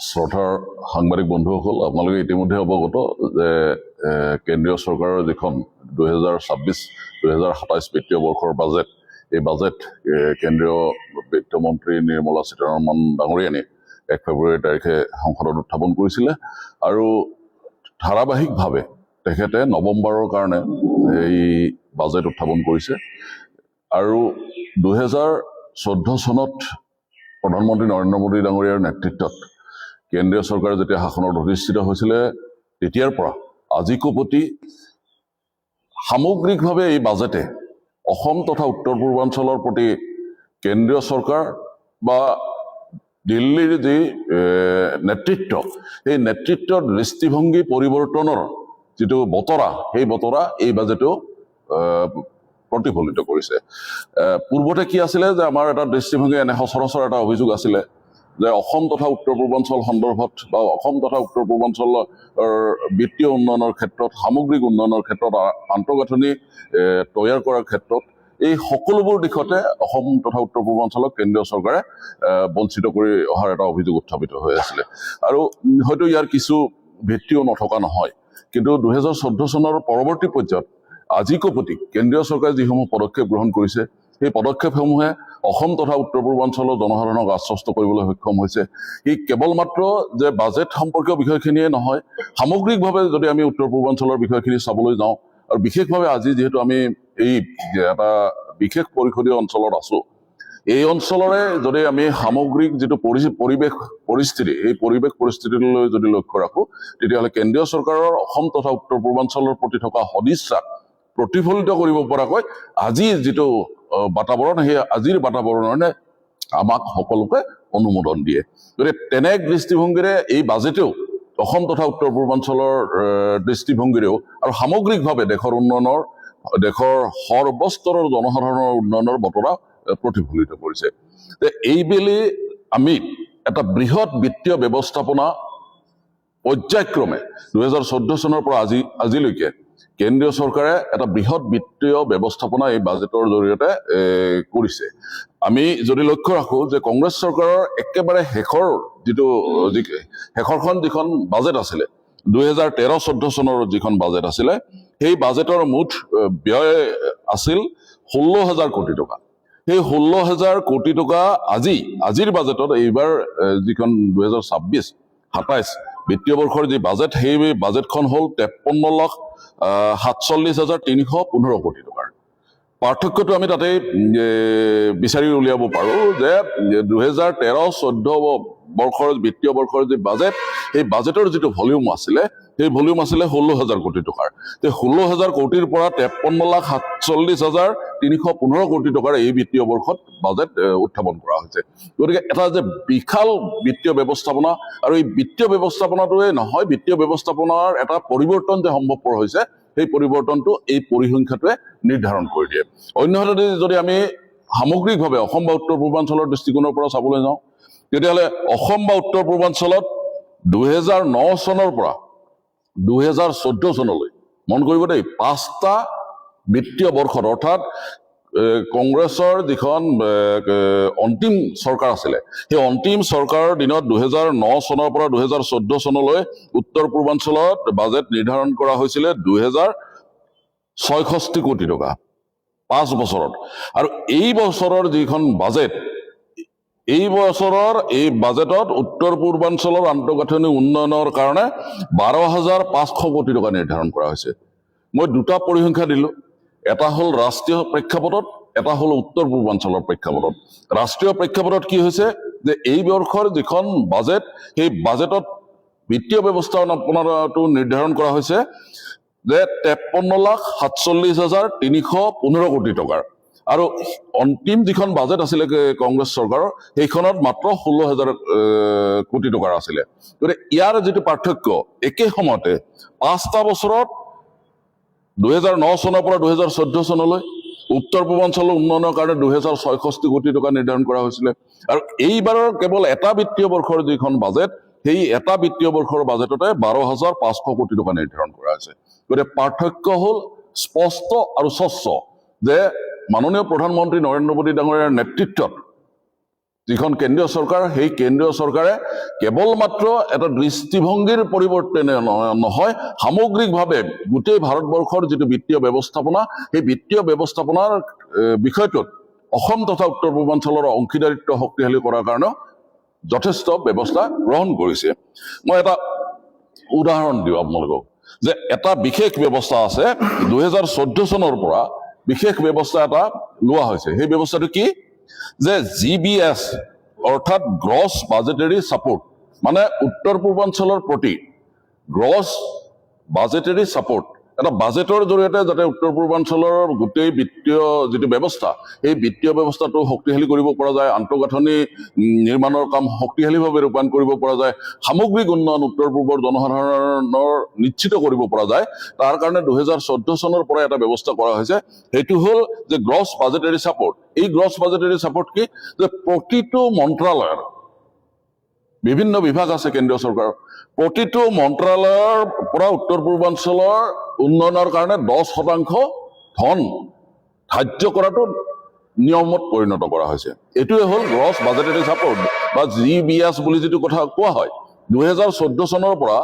শ্ৰদ্ধাৰ সাংবাদিক বন্ধুসকল, আপোনালোকে ইতিমধ্যে অৱগত যে কেন্দ্ৰীয় চৰকাৰৰ যিখন 2026-2027 বিত্তীয় বৰ্ষৰ বাজেট, এই বাজেট কেন্দ্ৰীয় বিত্তমন্ত্ৰী নিৰ্মলা সীতাৰমণ ডাঙৰীয়ানীয়ে 1 ফেব্ৰুৱাৰী তাৰিখে সংসদত উত্থাপন কৰিছিলে আৰু ধাৰাবাহিকভাৱে তেখেতে নৱেম্বৰৰ কাৰণে এই বাজেট উত্থাপন কৰিছে। আৰু 2014 চনত প্ৰধানমন্ত্ৰী নৰেন্দ্ৰ মোদী ডাঙৰীয়াৰ নেতৃত্বত কেন্দ্ৰীয় চৰকাৰ যেতিয়া শাসনত অধিষ্ঠিত হৈছিলে, তেতিয়াৰ পৰা আজিকো প্ৰতি সামগ্ৰিকভাৱে এই বাজেটে অসম তথা উত্তৰ পূৰ্বাঞ্চলৰ প্ৰতি কেন্দ্ৰীয় চৰকাৰ বা দিল্লীৰ যি নেতৃত্ব, এই নেতৃত্বৰ দৃষ্টিভংগী পৰিৱৰ্তনৰ যিটো বতৰা, সেই বতৰা এই বাজেটেও প্ৰতিফলিত কৰিছে। পূৰ্বতে কি আছিলে যে আমাৰ এটা দৃষ্টিভংগী এনে সচৰাচৰ এটা অভিযোগ আছিলে যে অসম তথা উত্তৰ পূৰ্বাঞ্চল সন্দৰ্ভত বা অসম তথা উত্তৰ পূৰ্বাঞ্চলৰ বিত্তীয় উন্নয়নৰ ক্ষেত্ৰত, সামগ্ৰিক উন্নয়নৰ ক্ষেত্ৰত, আন্তঃগাঁথনি তৈয়াৰ কৰাৰ ক্ষেত্ৰত এই সকলোবোৰ দিশতে অসম তথা উত্তৰ পূৰ্বাঞ্চলক কেন্দ্ৰীয় চৰকাৰে বঞ্চিত কৰি অহাৰ এটা অভিযোগ উত্থাপিত হৈ আছিলে। আৰু হয়তো ইয়াৰ কিছু ভিত্তিও নথকা নহয়, কিন্তু 2014 চনৰ পৰৱৰ্তী পৰ্যায়ত আজিকো প্ৰতি কেন্দ্ৰীয় চৰকাৰে যিসমূহ পদক্ষেপ গ্ৰহণ কৰিছে, সেই পদক্ষেপসমূহে অসম তথা উত্তৰ পূৰ্বাঞ্চলৰ জনসাধাৰণক আশ্বস্ত কৰিবলৈ সক্ষম হৈছে। ই কেৱল মাত্ৰ যে বাজেট সম্পৰ্কীয় বিষয়খিনিয়ে নহয়, সামগ্ৰিকভাৱে যদি আমি উত্তৰ পূৰ্বাঞ্চলৰ বিষয়খিনি চাবলৈ যাওঁ, আৰু বিশেষভাৱে আজি যিহেতু আমি এই এটা বিশেষ পৰিষদীয় অঞ্চলত আছো, এই অঞ্চলৰে যদি আমি সামগ্ৰিক যিটো পৰিৱেশ পৰিস্থিতি, এই পৰিৱেশ পৰিস্থিতিলৈ যদি লক্ষ্য ৰাখোঁ, তেতিয়াহ'লে কেন্দ্ৰীয় চৰকাৰৰ অসম তথা উত্তৰ পূৰ্বাঞ্চলৰ প্ৰতি থকা সদিচ্ছা প্ৰতিফলিত কৰিব পৰাকৈ আজিৰ যিটো বাতাবৰণ, সেই আজিৰ বাতাবৰণে আমাক সকলোকে অনুমোদন দিয়ে। গতিকে তেনে দৃষ্টিভংগীৰে এই বাজেটেও অসম তথা উত্তৰ পূৰ্বাঞ্চলৰ দৃষ্টিভংগীৰেও আৰু সামগ্ৰিকভাৱে দেশৰ উন্নয়নৰ, দেশৰ সৰ্বস্তৰৰ জনসাধাৰণৰ উন্নয়নৰ বতৰা প্ৰতিফলিত কৰিছে। এইবেলি আমি এটা বৃহৎ বিত্তীয় ব্যৱস্থাপনা পৰ্যায়ক্ৰমে 2014 চনৰ পৰা আজিলৈকে কেন্দ্ৰীয় চৰকাৰে এটা বৃহৎ বিত্তীয় ব্যৱস্থাপনা এই বাজেটৰ জৰিয়তে কৰিছে। আমি যদি লক্ষ্য ৰাখোঁ যে কংগ্ৰেছ চৰকাৰৰ একেবাৰে শেষৰখন যিখন বাজেট আছিলে, 2013-14 চনৰ যিখন বাজেট আছিলে, সেই বাজেটৰ মুঠ ব্যয় আছিল 16,000 কোটি টকা। সেই 16,000 কোটি টকা আজিৰ বাজেটত, এইবাৰ যিখন 2026-27 বিত্তীয় বৰ্ষৰ যি বাজেট, সেই বাজেটখন হ'ল 53,47,315 কোটি টকাৰ। পাৰ্থক্যটো আমি তাতে বিচাৰি উলিয়াব পাৰোঁ যে 2013-14 বৰ্ষৰ বিত্তীয় বৰ্ষৰ যি বাজেট, সেই বাজেটৰ যিটো ভলিউম আছিলে, সেই ভলিউম আছিলে 16,000 কোটি টকাৰ। 16,000 কোটিৰ পৰা 53,47,315 কোটি টকাৰ এই বিত্তীয় বৰ্ষত বাজেট উত্থাপন কৰা হৈছে। গতিকে এটা যে বিশাল বিত্তীয় ব্যৱস্থাপনা, আৰু এই বিত্তীয় ব্যৱস্থাপনাটোৱে নহয়, বিত্তীয় ব্যৱস্থাপনাৰ এটা পৰিৱৰ্তন যে সম্ভৱপৰ হৈছে, সেই পৰিৱৰ্তনটো এই পৰিসংখ্যাটোৱে নিৰ্ধাৰণ কৰি দিয়ে। অন্যহাতে যদি আমি সামগ্ৰিকভাৱে অসম বা উত্তৰ পূৰ্বাঞ্চলৰ দৃষ্টিকোণৰ পৰা চাবলৈ যাওঁ, তেতিয়াহ'লে অসম বা উত্তৰ পূৰ্বাঞ্চলত 2009 চনৰ পৰা 2014 চনলৈ, মন কৰিব দেই, 5টা বিত্তীয় বৰ্ষত, অৰ্থাৎ কংগ্ৰেছৰ যিখন অন্তিম চৰকাৰ আছিলে, সেই অন্তিম চৰকাৰৰ দিনত 2009 চনৰ পৰা 2014 চনলৈ উত্তৰ পূৰ্বাঞ্চলত বাজেট নিৰ্ধাৰণ কৰা হৈছিলে 2,066 কোটি টকা 5 বছৰত। আৰু এই বছৰৰ যিখন বাজেট, এই বছৰৰ এই বাজেটত উত্তৰ পূৰ্বাঞ্চলৰ আন্তঃগাঁথনি উন্নয়নৰ কাৰণে 12,500 কোটি টকা নিৰ্ধাৰণ কৰা হৈছে। মই দুটা পৰিসংখ্যা দিলোঁ, এটা হ'ল ৰাষ্ট্ৰীয় প্ৰেক্ষাপটত, এটা হ'ল উত্তৰ পূৰ্বাঞ্চলৰ প্ৰেক্ষাপটত। ৰাষ্ট্ৰীয় প্ৰেক্ষাপটত কি হৈছে যে এই বৰ্ষৰ যিখন বাজেট, সেই বাজেটত বিত্তীয় ব্যৱস্থাপনাটো নিৰ্ধাৰণ কৰা হৈছে যে 53,47,315 কোটি টকাৰ। আৰু অন্তিম যিখন বাজেট আছিলে কংগ্ৰেছ চৰকাৰৰ, সেইখনত মাত্ৰ 16,000 কোটি টকাৰ আছিলে। গতিকে ইয়াৰ যিটো পাৰ্থক্য, একে সময়তে 5টা বছৰত 2009 চনৰ পৰা 2014 চনলৈ উত্তৰ পূৰ্বাঞ্চলৰ উন্নয়নৰ কাৰণে 2,066 কোটি টকা নিৰ্ধাৰণ কৰা হৈছিলে। আৰু এইবাৰৰ কেৱল এটা বিত্তীয় বৰ্ষৰ যিখন বাজেট, সেই এটা বিত্তীয় বৰ্ষৰ বাজেটতে 12,500 কোটি টকা নিৰ্ধাৰণ কৰা হৈছে। গতিকে পাৰ্থক্য হ'ল স্পষ্ট আৰু স্বচ্ছ যে মাননীয় প্ৰধানমন্ত্ৰী নৰেন্দ্ৰ মোদী ডাঙৰীয়াৰ নেতৃত্বত যিখন কেন্দ্ৰীয় চৰকাৰ, সেই কেন্দ্ৰীয় চৰকাৰে কেৱল মাত্ৰ এটা দৃষ্টিভংগীৰ পৰিৱৰ্তনে নহয়, সামগ্ৰিকভাৱে গোটেই ভাৰতবৰ্ষৰ যিটো বিত্তীয় ব্যৱস্থাপনা, সেই বিত্তীয় ব্যৱস্থাপনাৰ বিষয়টোত অসম তথা উত্তৰ পূৰ্বাঞ্চলৰ অংশীদাৰিত্ব শক্তিশালী কৰাৰ কাৰণেও যথেষ্ট ব্যৱস্থা গ্ৰহণ কৰিছে। মই এটা উদাহৰণ দিওঁ আপোনালোকক, যে এটা বিশেষ ব্যৱস্থা আছে 2014 চনৰ পৰা বিশেষ ব্যৱস্থা এটা লোৱা হৈছে। সেই ব্যৱস্থাটো কি, যে GBS অৰ্থাৎ গ্ৰছ বাজেটাৰী ছাপোৰ্ট, মানে উত্তৰ পূৰ্বাঞ্চলৰ প্ৰতি গ্ৰছ বাজেটাৰী ছাপোৰ্ট, এটা বাজেটৰ জৰিয়তে যাতে উত্তৰ পূৰ্বাঞ্চলৰ গোটেই বিত্তীয় যিটো ব্যৱস্থা, সেই বিত্তীয় ব্যৱস্থাটো শক্তিশালী কৰিব পৰা যায়, আন্তঃগাঁথনি নিৰ্মাণৰ কাম শক্তিশালীভাৱে ৰূপায়ণ কৰিব পৰা যায়, সামগ্ৰিক উন্নয়ন উত্তৰ পূৰ্বৰ জনসাধাৰণৰ নিশ্চিত কৰিব পৰা যায়, তাৰ কাৰণে 2014 চনৰ পৰা এটা ব্যৱস্থা কৰা হৈছে। সেইটো হ'ল যে গ্ৰছ বাজেটাৰী ছাপোৰ্ট। এই গ্ৰছ বাজেটাৰী ছাপোৰ্ট কি, যে প্ৰতিটো মন্ত্ৰালয়ৰ বিভিন্ন বিভাগ আছে কেন্দ্ৰীয় চৰকাৰৰ, প্ৰতিটো মন্ত্ৰালয়ৰ পৰা উত্তৰ পূৰ্বাঞ্চলৰ উন্নয়নৰ কাৰণে 10% ধন ধাৰ্য কৰাটো নিয়মত পৰিণত কৰা হৈছে। এইটোৱে হ'ল গ্ৰছ বাজেটাৰী ছাপোৰ্ট বা GBS বুলি যিটো কথা কোৱা হয়। 2014 চনৰ পৰা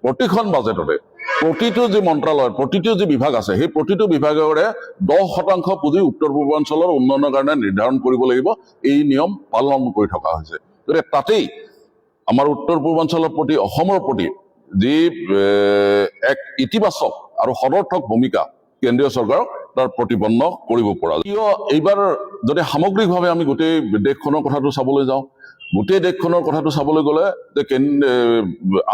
প্ৰতিখন বাজেটতে প্ৰতিটো যি মন্ত্ৰালয়, প্ৰতিটো যি বিভাগ আছে, সেই প্ৰতিটো বিভাগৰে 10% পুঁজি উত্তৰ পূৰ্বাঞ্চলৰ উন্নয়নৰ কাৰণে নিৰ্ধাৰণ কৰিব লাগিব। এই নিয়ম পালন কৰি থকা হৈছে। গতিকে তাতেই আমাৰ উত্তৰ পূৰ্বাঞ্চলৰ প্ৰতি, অসমৰ প্ৰতি যি এক ইতিবাচক আৰু সদৰ্থক ভূমিকা কেন্দ্ৰীয় চৰকাৰক তাৰ প্ৰতিপন্ন কৰিব পৰা যায়। কিয় এইবাৰ যদি সামগ্ৰিকভাৱে আমি গোটেই দেশখনৰ কথাটো চাবলৈ যাওঁ, গোটেই দেশখনৰ কথাটো চাবলৈ গ'লে যে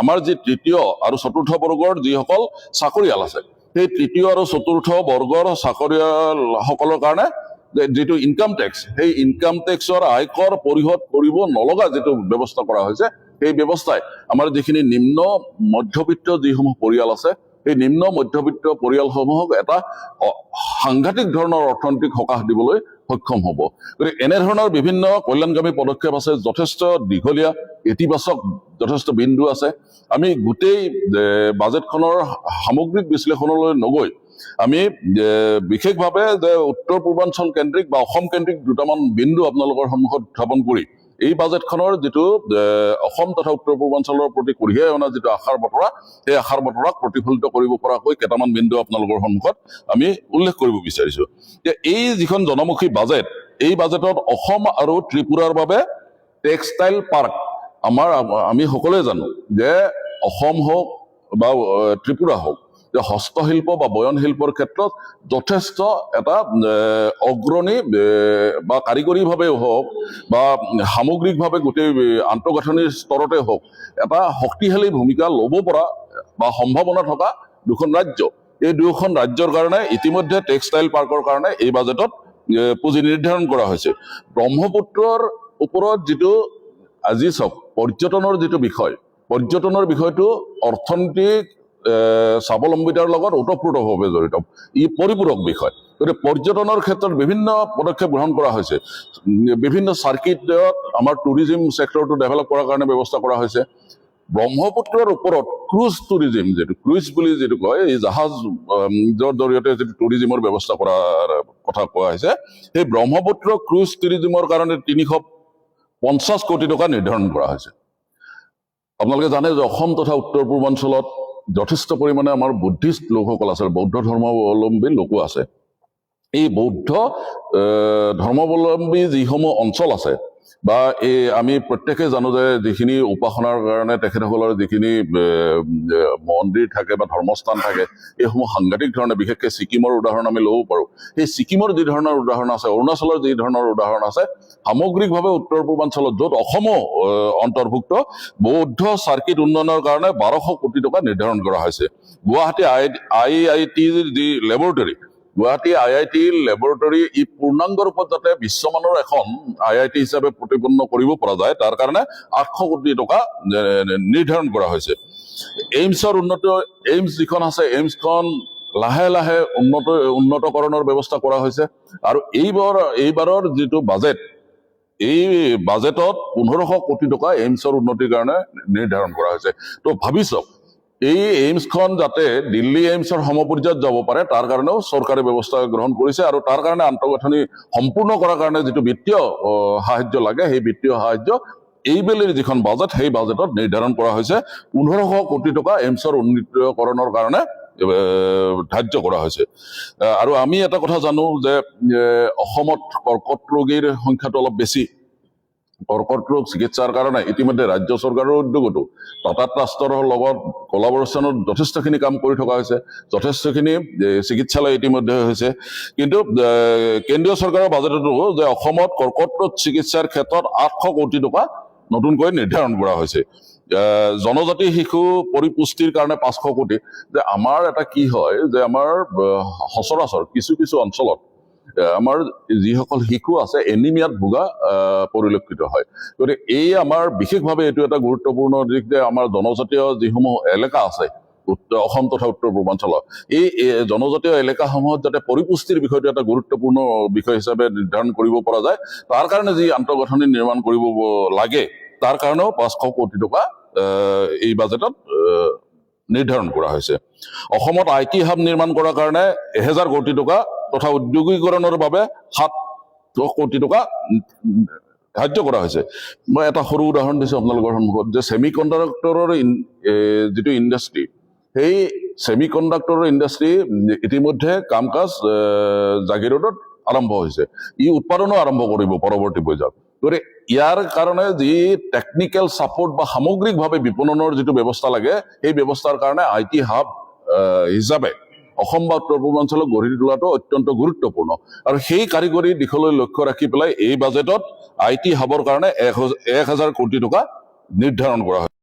আমাৰ যি তৃতীয় আৰু চতুৰ্থ বৰ্গৰ যিসকল চাকৰিয়াল আছে, সেই তৃতীয় আৰু চতুৰ্থ বৰ্গৰ চাকৰিয়ালসকলৰ কাৰণে যিটো ইনকাম টেক্স, সেই ইনকাম টেক্সৰ আয়কৰ পৰিশোধ কৰিব নলগা যিটো ব্যৱস্থা কৰা হৈছে, সেই ব্যৱস্থাই আমাৰ যিখিনি নিম্ন মধ্যবিত্ত যিসমূহ পৰিয়াল আছে, সেই নিম্ন মধ্যবিত্ত পৰিয়ালসমূহক এটা সাংঘাতিক ধৰণৰ অৰ্থনৈতিক সকাহ দিবলৈ সক্ষম হ'ব। গতিকে এনেধৰণৰ বিভিন্ন কল্যাণকামী পদক্ষেপ আছে, যথেষ্ট দীঘলীয়া ইতিবাচক যথেষ্ট বিন্দু আছে। আমি গোটেই বাজেটখনৰ সামগ্ৰিক বিশ্লেষণলৈ নগৈ আমি বিশেষভাৱে যে উত্তৰ পূৰ্বাঞ্চল কেন্দ্ৰিক বা অসম কেন্দ্ৰিক দুটামান বিন্দু আপোনালোকৰ সন্মুখত উত্থাপন কৰি এই বাজেটখনৰ যিটো অসম তথা উত্তৰ পূৰ্বাঞ্চলৰ প্ৰতি কঢ়িয়াই অনা যিটো আশাৰ বতৰা, সেই আশাৰ বতৰাক প্ৰতিফলিত কৰিব পৰাকৈ কেইটামান বিন্দু আপোনালোকৰ সন্মুখত আমি উল্লেখ কৰিব বিচাৰিছো। যে এই যিখন জনমুখী বাজেট, এই বাজেটত অসম আৰু ত্ৰিপুৰাৰ বাবে টেক্সটাইল পাৰ্ক, আমি সকলোৱে জানো যে অসম হওক বা ত্ৰিপুৰা হওক, যে হস্তশিল্প বা বয়ন শিল্পৰ ক্ষেত্ৰত যথেষ্ট এটা অগ্ৰণী বা কাৰিকৰীভাৱে হওক বা সামগ্ৰিকভাৱে গোটেই আন্তঃগাঁথনিৰ স্তৰতে হওক এটা শক্তিশালী ভূমিকা ল'ব পৰা বা সম্ভাৱনা থকা দুখন ৰাজ্য। এই দুয়োখন ৰাজ্যৰ কাৰণে ইতিমধ্যে টেক্সটাইল পাৰ্কৰ কাৰণে এই বাজেটত পুঁজি নিৰ্ধাৰণ কৰা হৈছে। ব্ৰহ্মপুত্ৰৰ ওপৰত যিটো আজি চাওক পৰ্যটনৰ যিটো বিষয়, পৰ্যটনৰ বিষয়টো অৰ্থনৈতিক স্বাৱলম্বিতাৰ লগত ওতঃপ্ৰোতভাৱে জড়িত, ই পৰিপূৰক বিষয়। গতিকে পৰ্যটনৰ ক্ষেত্ৰত বিভিন্ন পদক্ষেপ গ্ৰহণ কৰা হৈছে। বিভিন্ন চাৰ্কিটত আমাৰ টুৰিজিম ছেক্টৰটো ডেভেলপ কৰাৰ কাৰণে ব্যৱস্থা কৰা হৈছে। ব্ৰহ্মপুত্ৰৰ ওপৰত ক্ৰুজ টুৰিজিম, যিটো ক্ৰুজ বুলি যিটো কয়, এই জাহাজৰ জৰিয়তে যিটো টুৰিজিমৰ ব্যৱস্থা কৰাৰ কথা কোৱা হৈছে, সেই ব্ৰহ্মপুত্ৰ ক্ৰুজ টুৰিজিমৰ কাৰণে 350 কোটি টকা নিৰ্ধাৰণ কৰা হৈছে। আপোনালোকে জানে যে অসম তথা উত্তৰ পূৰ্বাঞ্চলত যথেষ্ট পৰিমাণে আমাৰ বুদ্ধিষ্ট লোকসকল আছে, বৌদ্ধ ধৰ্মাৱলম্বী লোকো আছে। এই বৌদ্ধ ধৰ্মাৱলম্বী যিসমূহ অঞ্চল আছে বা আমি প্ৰত্যেকে জানো যে যিখিনি উপাসনাৰ কাৰণে তেখেতসকলৰ যিখিনি মন্দিৰ থাকে বা ধৰ্মস্থান থাকে, এইসমূহ সাংঘাতিক ধৰণে, বিশেষকৈ ছিকিমৰ উদাহৰণ আমি ল'ব পাৰোঁ। সেই ছিকিমৰ যি ধৰণৰ উদাহৰণ আছে, অৰুণাচলৰ যি ধৰণৰ উদাহৰণ আছে, সামগ্ৰিকভাৱে উত্তৰ পূৰ্বাঞ্চলত য'ত অসমো অন্তৰ্ভুক্ত, বৌদ্ধ চাৰ্কিট উন্নয়নৰ কাৰণে 1200 কোটি টকা নিৰ্ধাৰণ কৰা হৈছে। গুৱাহাটী IITৰ যি লেবৰেটৰী, গুৱাহাটী IIT লেবৰেটৰী ই পূৰ্ণাংগ ৰূপত যাতে বিশ্বমানৰ এখন IIT হিচাপে প্ৰতিপন্ন কৰিব পৰা যায়, তাৰ কাৰণে 800 কোটি টকা নিৰ্ধাৰণ কৰা হৈছে। এইমছৰ এইমছ যিখন আছে, এইমছখন লাহে লাহে উন্নতকৰণৰ ব্যৱস্থা কৰা হৈছে। আৰু এইবাৰৰ যিটো বাজেট, এই বাজেটত 1500 কোটি টকা এইমছৰ উন্নতিৰ কাৰণে নিৰ্ধাৰণ কৰা হৈছে। তো ভাবি চাওক এই এইমছখন যাতে দিল্লী এইমছৰ সমপৰ্যায়ত যাব পাৰে তাৰ কাৰণেও চৰকাৰে ব্যৱস্থা গ্ৰহণ কৰিছে আৰু তাৰ কাৰণে আন্তঃগাঁথনি সম্পূৰ্ণ কৰাৰ কাৰণে যিটো বিত্তীয় সাহায্য লাগে সেই বিত্তীয় সাহায্য এইবেলিৰ যিখন বাজেট সেই বাজেটত নিৰ্ধাৰণ কৰা হৈছে 1500 কোটি টকা এইমছৰ উন্নীতকৰণৰ কাৰণে ধাৰ্য কৰা হৈছে আৰু আমি এটা কথা জানো যে অসমত কৰ্কট ৰোগীৰ সংখ্যাটো অলপ বেছি কৰ্কট ৰোগ চিকিৎসাৰ কাৰণে ইতিমধ্যে ৰাজ্য চৰকাৰৰ উদ্যোগতো টাটা ট্ৰাষ্টৰ লগত কলাবৰেশ্যনত যথেষ্টখিনি কাম কৰি থকা হৈছে যথেষ্টখিনি চিকিৎসালয় ইতিমধ্যে হৈছে কিন্তু কেন্দ্ৰীয় চৰকাৰৰ বাজেটতো যে অসমত কৰ্কট ৰোগ চিকিৎসাৰ ক্ষেত্ৰত 800 কোটি টকা নতুনকৈ নিৰ্ধাৰণ কৰা হৈছে জনজাতি শিশু পৰিপুষ্টিৰ কাৰণে 500 কোটি যে আমাৰ এটা কি হয় যে আমাৰ সচৰাচৰ কিছু কিছু অঞ্চলত আমাৰ যিসকল শিশু আছে এনিমিয়াত ভোগা পৰিলক্ষিত হয় গতিকে এই আমাৰ বিশেষভাৱে এইটো এটা গুৰুত্বপূৰ্ণ দিশ যে আমাৰ জনজাতীয় যিসমূহ এলেকা আছে অসম তথা উত্তৰ পূৰ্বাঞ্চলত এই জনজাতীয় এলেকাসমূহত যাতে পৰিপুষ্টিৰ বিষয়টো এটা গুৰুত্বপূৰ্ণ বিষয় হিচাপে নিৰ্ধাৰণ কৰিব পৰা যায় তাৰ কাৰণে যি আন্তঃগাঁথনি নিৰ্মাণ কৰিব লাগে তাৰ কাৰণেও 500 কোটি টকা এই বাজেটত নিৰ্ধাৰণ কৰা হৈছে অসমত IT হাব নিৰ্মাণ কৰাৰ কাৰণে 1000 কোটি টকা তথা উদ্যোগীকৰণৰ বাবে 7 কোটি টকা ধাৰ্য কৰা হৈছে মই এটা সৰু উদাহৰণ দিছো আপোনালোকৰ সন্মুখত যে সেমিকণ্ডাক্টৰৰ যিটো ইণ্ডাষ্ট্ৰি সেই সেমিকণ্ডাক্টৰৰ ইণ্ডাষ্ট্ৰি ইতিমধ্যে কাম-কাজ জাগিৰোডত আৰম্ভ হৈছে ই উৎপাদনো আৰম্ভ কৰিব পৰৱৰ্তী পৰ্যায়ত গতিকে ইয়াৰ কাৰণে যি টেকনিক্যাল সাপোৰ্ট বা সামগ্ৰিকভাৱে বিপণনৰ যিটো ব্যৱস্থা লাগে সেই ব্যৱস্থাৰ কাৰণে IT হাব হিচাপে অসম বা উত্তৰ পূৰ্বাঞ্চলক গঢ়ি তোলাটো অত্যন্ত গুৰুত্বপূৰ্ণ আৰু সেই কাৰিকৰী দিশলৈ লক্ষ্য ৰাখি পেলাই এই বাজেটত IT হাবৰ কাৰণে 1000 কোটি টকা নিৰ্ধাৰণ কৰা হৈছে